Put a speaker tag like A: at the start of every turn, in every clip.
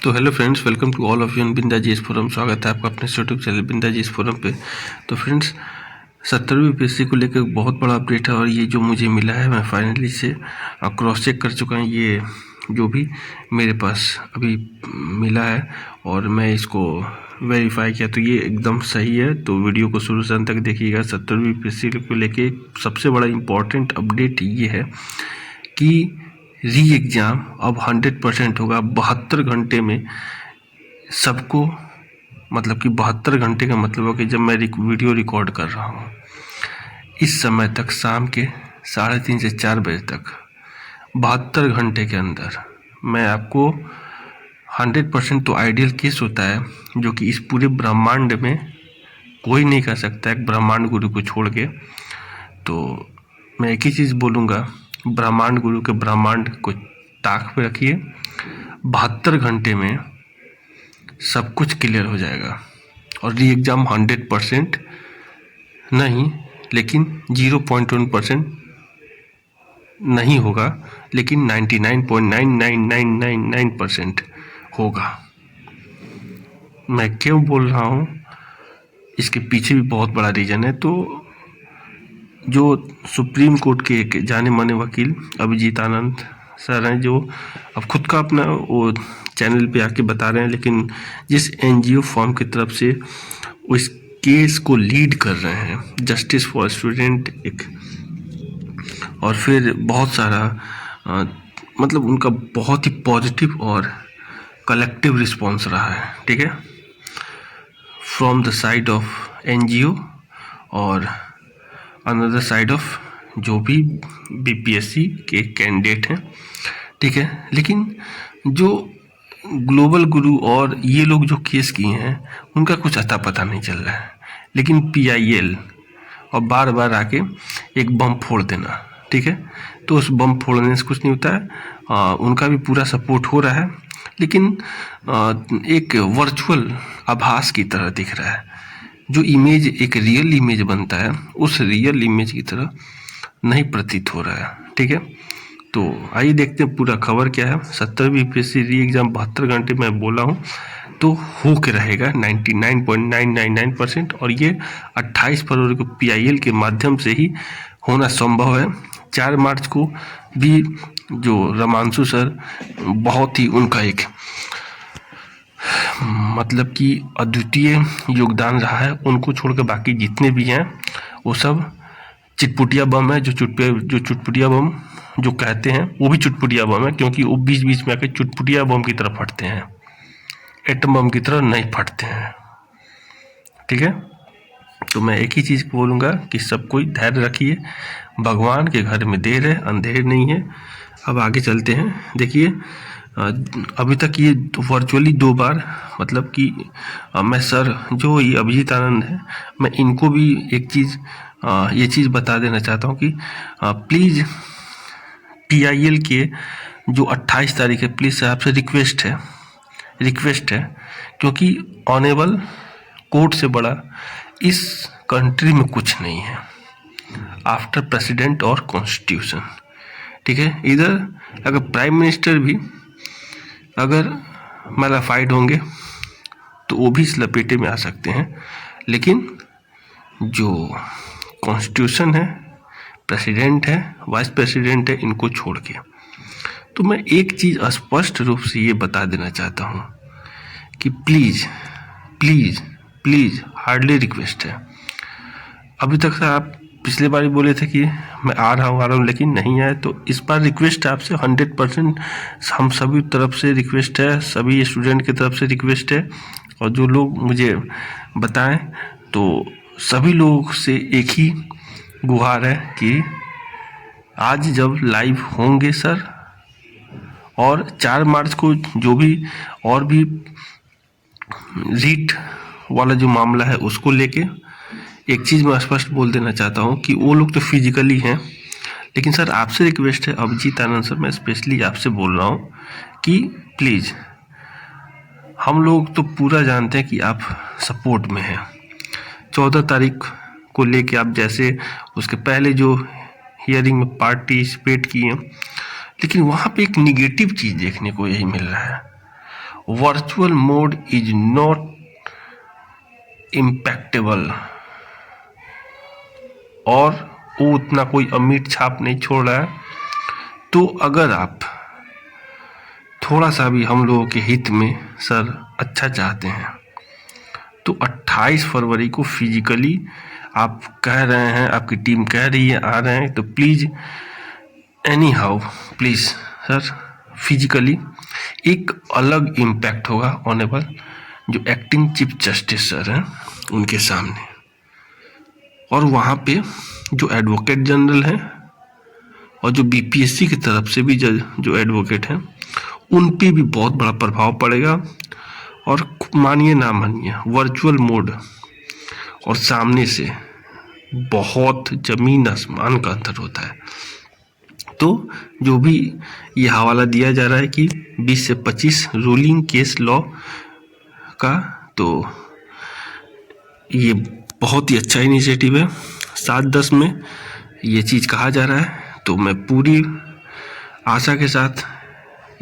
A: तो hello friends, welcome to all of you in Binda GS forum. स्वागत है आपका अपने YouTube channel Binda GS forum पे। तो फ्रेंड्स, 70वीं पीएससी को लेकर बहुत बड़ा अपडेट है और ये जो मुझे मिला है मैं फाइनली से क्रॉस चेक कर चुका हूँ। ये जो भी मेरे पास अभी मिला है और मैं इसको वेरीफाई किया तो ये एकदम सही है। तो वीडियो को शुरू से अंत तक देखिएगा। 70वीं पीएससी को लेके सबसे बड़ा इम्पॉर्टेंट अपडेट ये है कि री एग्ज़ाम अब 100% होगा 72 घंटे में सबको। मतलब कि 72 घंटे का मतलब है कि जब मैं वीडियो रिकॉर्ड कर रहा हूँ इस समय तक, शाम के 3:30 से 4 बजे तक, 72 घंटे के अंदर मैं आपको 100% तो आइडियल केस होता है जो कि इस पूरे ब्रह्मांड में कोई नहीं कर सकता, एक ब्रह्मांड गुरु को छोड़ के। तो मैं एक ही चीज़ बोलूँगा, ब्रह्मांड गुरु के ब्रह्मांड को ताक पे रखिए। 72 घंटे में सब कुछ क्लियर हो जाएगा और री एग्ज़ाम 100% नहीं, लेकिन 0.1% नहीं होगा, लेकिन 99.99999% होगा। मैं क्यों बोल रहा हूँ, इसके पीछे भी बहुत बड़ा रीज़न है। तो जो सुप्रीम कोर्ट के एक जाने माने वकील अभिजीत आनंद सर हैं, जो अब खुद का अपना वो चैनल पे आके बता रहे हैं, लेकिन जिस एनजीओ फॉर्म की तरफ से उस केस को लीड कर रहे हैं, जस्टिस फॉर स्टूडेंट एक, और फिर बहुत सारा मतलब उनका बहुत ही पॉजिटिव और कलेक्टिव रिस्पॉन्स रहा है, ठीक है, from the side of NGO और अनदर साइड ऑफ जो भी बीपीएससी के कैंडिडेट हैं, ठीक है। लेकिन जो ग्लोबल गुरु और ये लोग जो केस किए हैं उनका कुछ अता पता नहीं चल रहा है, लेकिन पीआईएल और बार बार आके एक बम फोड़ देना, ठीक है। तो उस बम फोड़ने से कुछ नहीं होता है, उनका भी पूरा सपोर्ट हो रहा है, लेकिन एक वर्चुअल आभास की तरह दिख रहा है। जो इमेज एक रियल इमेज बनता है उस रियल इमेज की तरह नहीं प्रतीत हो रहा है, ठीक है। तो आइए देखते हैं पूरा खबर क्या है। 70वीं पीएससी री एग्ज़ाम 72 घंटे में बोला हूँ तो हो के रहेगा 99.999% और ये 28 फरवरी को पीआईएल के माध्यम से ही होना संभव है। 4 मार्च को भी जो रमांशु सर, बहुत ही उनका एक मतलब कि अद्वितीय योगदान रहा है, उनको छोड़कर बाकी जितने भी हैं वो सब चिटपुटिया बम है। जो चुटपुटिया बम जो कहते हैं वो भी चुटपुटिया बम है, क्योंकि वो बीच बीच में आके चुटपुटिया बम की तरह फटते हैं, एटम बम की तरह नहीं फटते हैं, ठीक है। तो मैं एक ही चीज़ बोलूँगा कि सब कोई धैर्य रखिए, भगवान के घर में देर है, अंधेर नहीं है। अब आगे चलते हैं। देखिए, अभी तक ये वर्चुअली 2 बार, मतलब कि मैं सर जो ये अभिजीत आनंद है, मैं इनको भी एक चीज़ ये चीज़ बता देना चाहता हूँ कि प्लीज़ पीआईएल के जो 28 तारीख है, प्लीज़ आपसे रिक्वेस्ट है, क्योंकि ऑनेबल कोर्ट से बड़ा इस कंट्री में कुछ नहीं है आफ्टर प्रेसिडेंट और कॉन्स्टिट्यूशन, ठीक है। इधर अगर प्राइम मिनिस्टर भी अगर मैलाफाइड होंगे तो वो भी इस लपेटे में आ सकते हैं, लेकिन जो कॉन्स्टिट्यूशन है, प्रेसिडेंट है, वाइस प्रेसिडेंट है, इनको छोड़ के। तो मैं एक चीज़ स्पष्ट रूप से ये बता देना चाहता हूँ कि please please please, hardly request है। अभी तक आप पिछले बार ही बोले थे कि मैं आ रहा हूँ, लेकिन नहीं आए, तो इस बार रिक्वेस्ट है आपसे 100%, हम सभी तरफ से रिक्वेस्ट है, सभी स्टूडेंट की तरफ से रिक्वेस्ट है, और जो लोग मुझे बताएं तो सभी लोगों से एक ही गुहार है कि आज जब लाइव होंगे सर, और 4 मार्च को जो भी और भी रीट वाला जो मामला है उसको लेके एक चीज़ मैं स्पष्ट बोल देना चाहता हूँ कि वो लोग तो फिजिकली हैं, लेकिन सर आपसे रिक्वेस्ट है, अभिजीत आनंद सर, मैं स्पेशली आपसे बोल रहा हूँ कि प्लीज़, हम लोग तो पूरा जानते हैं कि आप सपोर्ट में हैं। 14 तारीख को लेके आप जैसे उसके पहले जो हियरिंग में पार्टिसिपेट किए, लेकिन वहाँ पे एक निगेटिव चीज़ देखने को यही मिल रहा है, वर्चुअल मोड इज नॉट इम्पैक्टेबल, और वो उतना कोई अमीर छाप नहीं छोड़ रहा है। तो अगर आप थोड़ा सा भी हम लोगों के हित में सर अच्छा चाहते हैं तो 28 फरवरी को फिजिकली आप कह रहे हैं, आपकी टीम कह रही है आ रहे हैं, तो please any how please sir physically एक अलग इम्पैक्ट होगा ऑनेबल जो एक्टिंग चीफ जस्टिस सर हैं उनके सामने, और वहाँ पे जो एडवोकेट जनरल हैं और जो बीपीएससी की तरफ से भी जो एडवोकेट हैं उन पे भी बहुत बड़ा प्रभाव पड़ेगा। और मानिए ना मानिए वर्चुअल मोड और सामने से बहुत ज़मीन आसमान का अंतर होता है। तो जो भी ये हवाला दिया जा रहा है कि 20 से 25 रूलिंग केस लॉ का, तो ये बहुत ही अच्छा इनिशिएटिव है। 7-10 में ये चीज़ कहा जा रहा है, तो मैं पूरी आशा के साथ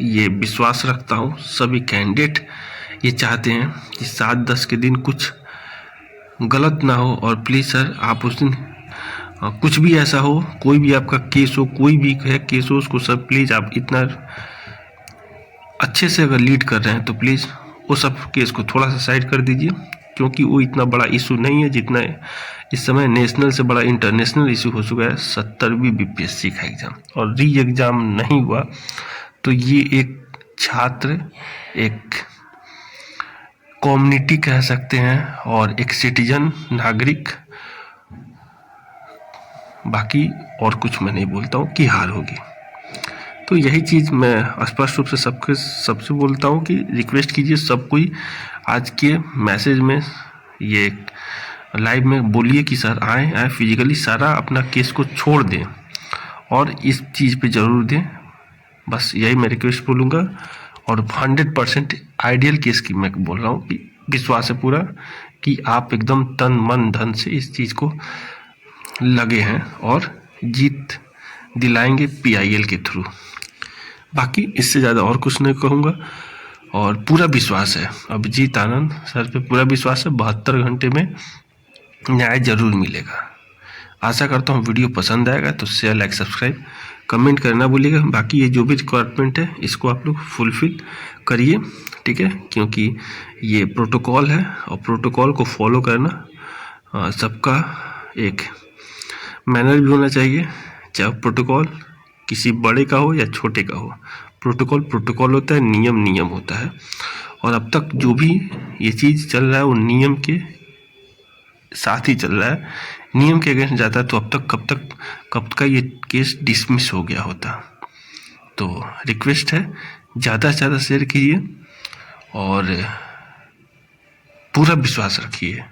A: ये विश्वास रखता हूँ सभी कैंडिडेट ये चाहते हैं कि 7-10 के दिन कुछ गलत ना हो। और प्लीज़ सर आप उस दिन कुछ भी ऐसा हो, कोई भी आपका केस हो, कोई भी है केस हो, उसको सर प्लीज़ आप इतना अच्छे से अगर लीड कर रहे हैं तो प्लीज़ वो सब केस को थोड़ा सा साइड कर दीजिए, क्योंकि वो इतना बड़ा इशू नहीं है जितना इस समय नेशनल से बड़ा इंटरनेशनल इशू हो चुका है 70वीं बीपीएससी का एग्ज़ाम, और री एग्ज़ाम नहीं हुआ तो ये एक छात्र, एक कम्युनिटी कह सकते हैं, और एक सिटीजन नागरिक, बाकी और कुछ मैं नहीं बोलता हूँ कि हार होगी। तो यही चीज़ मैं स्पष्ट रूप से सबसे बोलता हूँ कि रिक्वेस्ट कीजिए सब कोई आज के मैसेज में ये लाइव में बोलिए कि सर आए फिजिकली सारा अपना केस को छोड़ दें और इस चीज़ पे ज़रूर दें। बस यही मैं रिक्वेस्ट बोलूँगा। और 100% आइडियल केस की मैं बोल रहा हूँ कि विश्वास है पूरा कि आप एकदम तन मन धन से इस चीज़ को लगे हैं और जीत दिलाएंगे PIL के थ्रू। बाकी इससे ज़्यादा और कुछ नहीं कहूँगा, और पूरा विश्वास है अभिजीत आनंद सर पे, पूरा विश्वास है 72 घंटे में न्याय जरूर मिलेगा। आशा करता हूँ वीडियो पसंद आएगा तो शेयर लाइक सब्सक्राइब कमेंट करना भूलिएगा। बाकी ये जो भी रिक्वायरमेंट है इसको आप लोग फुलफिल करिए, ठीक है, क्योंकि ये प्रोटोकॉल है और प्रोटोकॉल को फॉलो करना सबका एक मैनर भी होना चाहिए, चाहे प्रोटोकॉल किसी बड़े का हो या छोटे का हो। प्रोटोकॉल प्रोटोकॉल होता है, नियम नियम होता है, और अब तक जो भी ये चीज़ चल रहा है वो नियम के साथ ही चल रहा है। नियम के अगेंस्ट जाता है तो अब तक कब का ये केस डिसमिस हो गया होता। तो रिक्वेस्ट है ज़्यादा से ज़्यादा शेयर कीजिए और पूरा विश्वास रखिए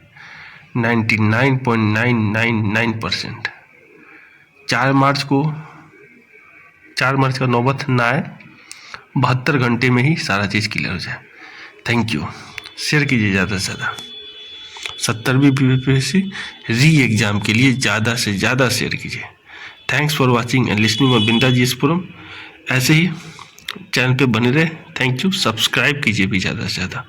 A: 99.999%। 4 मार्च का नौबत ना आए, 72 घंटे में ही सारा चीज़ क्लियर हो जाए। Thank you. शेयर कीजिए ज़्यादा से ज़्यादा। 70वीं बीपीएससी री एग्ज़ाम के लिए ज़्यादा से ज़्यादा शेयर कीजिए। Thanks for watching and listening और बिंदा जीएसपुरम। ऐसे ही चैनल पे बने रहे। Thank you. सब्सक्राइब कीजिए भी ज़्यादा से ज़्यादा।